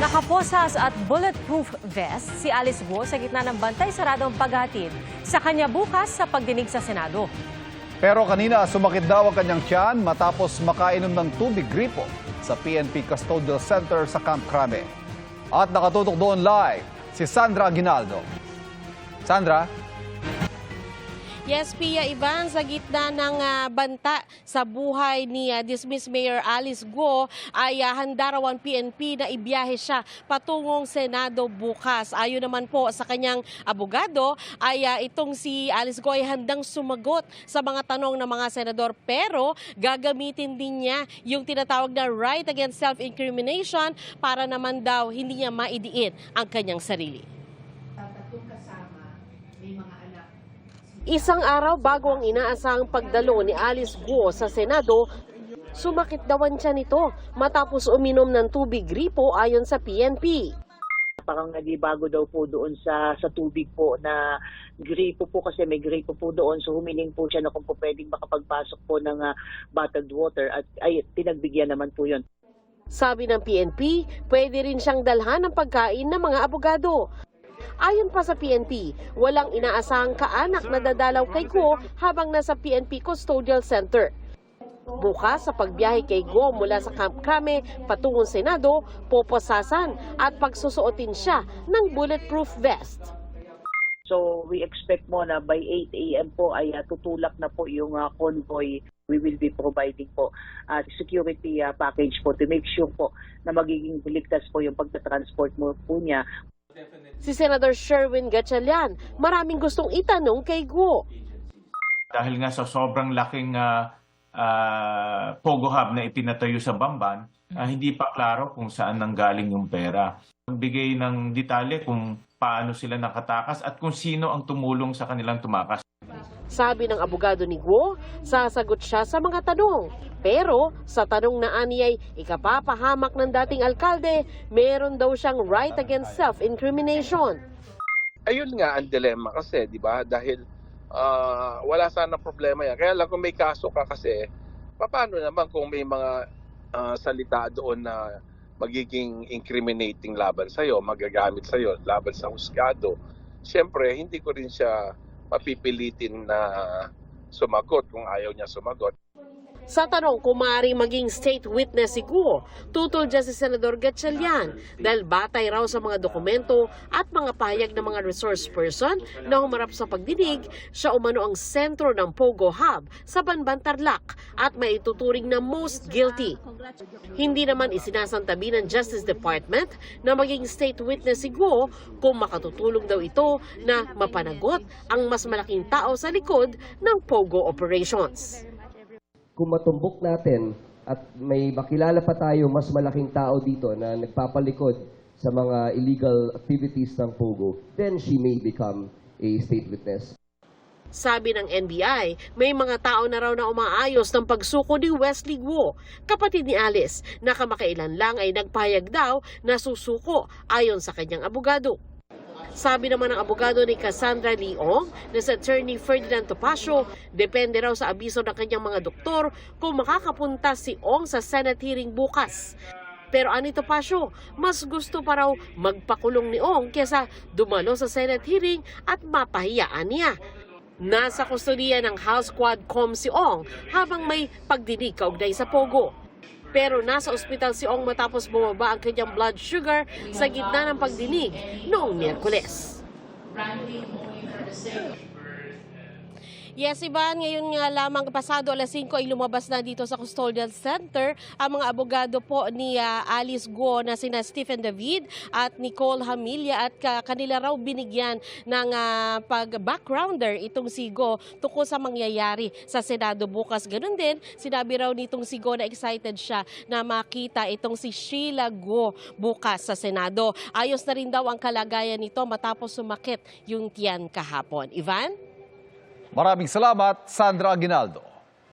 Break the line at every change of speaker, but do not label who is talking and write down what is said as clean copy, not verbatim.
Nakaposas at bulletproof vest si Alice Guo sa gitna ng bantay saradong paghatid sa kanya bukas sa pagdinig sa Senado.
Pero kanina sumakit daw ang kanyang tiyan matapos makainom ng tubig gripo sa PNP Custodial Center sa Camp Crame. At nakatutok doon live si Sandra Aguinaldo. Sandra?
Yes, Pia Ivan, sa gitna ng banta sa buhay ni dismissed Mayor Alice Guo ay handa raw ang PNP na ibiyahe siya patungong Senado bukas. Ayon naman po sa kanyang abogado ay itong si Alice Guo ay handang sumagot sa mga tanong ng mga senador, pero gagamitin din niya yung tinatawag na right against self-incrimination para naman daw hindi niya maidiin ang kanyang sarili. Isang araw bago ang inaasahang pagdalo ni Alice Guo sa Senado, sumakit daw ang tiyan nito matapos uminom ng tubig gripo ayon sa PNP.
Parang nagibago daw po doon sa tubig po na gripo po, kasi may gripo po doon. So humiling po siya na kung po pwedeng makapagpasok po ng bottled water at ay pinagbigyan naman po yun.
Sabi ng PNP, pwede rin siyang dalhan ng pagkain ng mga abogado. Ayon pa sa PNP, walang inaasahang kaanak na dadalaw kay Guo habang nasa PNP Custodial Center. Bukas sa pagbiyahe kay Guo mula sa Camp Crame patungong Senado, poposasan at pagsusuotin siya ng bulletproof vest.
So we expect mo na by 8 a.m. po ay tutulak na po yung convoy. We will be providing po security package po to make sure po na magiging ligtas po yung pagta-transport mo po niya.
Si Senator Sherwin Gatchalian, maraming gustong itanong kay Guo.
Dahil nga sa sobrang laking Pogo Hub na ipinatayo sa Bamban, hindi pa klaro kung saan nanggaling yung pera. Magbigay ng detalye kung paano sila nakatakas at kung sino ang tumulong sa kanilang tumakas.
Sabi ng abogado ni Guo, sasagot siya sa mga tanong. Pero sa tanong na aniyay ikapapahamak ng dating alkalde, meron daw siyang right against self-incrimination.
Ayun nga ang dilemma kasi, di ba? Dahil wala sana problema yan. Kaya lang kung may kaso ka kasi, paano naman kung may mga salita doon na magiging incriminating laban sa'yo, magagamit sa'yo, laban sa husgado. Siyempre, hindi ko rin siya mapipilitin na sumagot kung ayaw niya sumagot.
Sa tanong kung maaaring maging state witness si Guo, tutol dyan si Senador Gatchalian dahil batay raw sa mga dokumento at mga pahayag ng mga resource person na humarap sa pagdinig, siya umano ang sentro ng Pogo Hub sa Banban Tarlac at maituturing na most guilty. Hindi naman isinasantabi ng Justice Department na maging state witness si Guo kung makatutulong daw ito na mapanagot ang mas malaking tao sa likod ng Pogo operations.
Kung matumbok natin at may makilala pa tayo mas malaking tao dito na nagpapalikod sa mga illegal activities ng Pogo, then she may become a state witness.
Sabi ng NBI, may mga tao na raw na umaayos ng pagsuko ni Wesley Guo, kapatid ni Alice, na kamakailan lang ay nagpahayag daw na susuko ayon sa kanyang abogado. Sabi naman ng abogado ni Cassandra Leong na sa attorney Ferdinand Topacio, depende raw sa abiso ng kanyang mga doktor kung makakapunta si Ong sa Senate hearing bukas. Pero ani Topacio, mas gusto pa raw magpakulong ni Ong kesa dumalo sa Senate hearing at mapahiyaan niya. Nasa kustodiya ng House Quadcom si Ong habang may pagdinig kaugnay sa Pogo. Pero nasa ospital si Ong matapos bumaba ang kanyang blood sugar sa gitna ng pagdinig noong Miyerkules. Yes, Ivan, ngayon nga lamang pasado alas 5 ay lumabas na dito sa Custodial Center ang mga abogado po ni Alice Guo na sina Stephen David at Nicole Hamilla at kanila raw binigyan ng pag-backgrounder itong si Guo tungkol sa mangyayari sa Senado bukas. Ganun din, sinabi raw nitong si Guo na excited siya na makita itong si Sheila Guo bukas sa Senado. Ayos na rin daw ang kalagayan nito matapos sumakit yung tiyan kahapon. Ivan?
Maraming salamat, Sandra Aguinaldo.